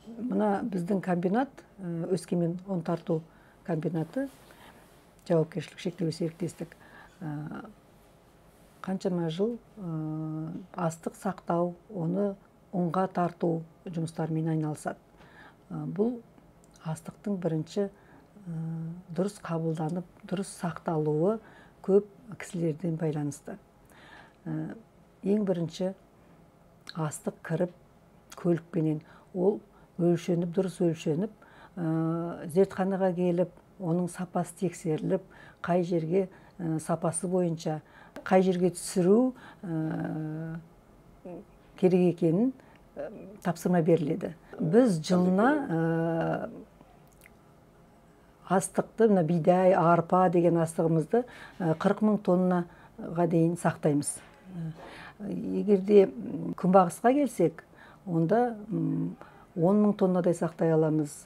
Мына біздің комбинат, Өскемен ұн тарту комбинаты, жауапкершілігі шектеулі серіктестік, қаншама жыл астық сақтау, оны ұнға тарту жұмыстарымен айналысады. Бұл астықтың бірінші дұрыс қабылданып, дұрыс сақталуы көп кісілерден байланысты. Ең бірінші астық кіріп, көлікпенен ол өлшеніп, дұрыс өлшеніп, зертханаға келіп, оның сапасы тексеріліп, қай жерге сапасы бойынша, қай жерге түсіру керек екенін тапсырма беріледі. Біз жылына астықты, бидай, арпа деген астығымызды 40 000 тоннаға дейін сақтаймыз. Егерде күнбағысқа келсек, онда 10 000 тоннадай сақтай аламыз.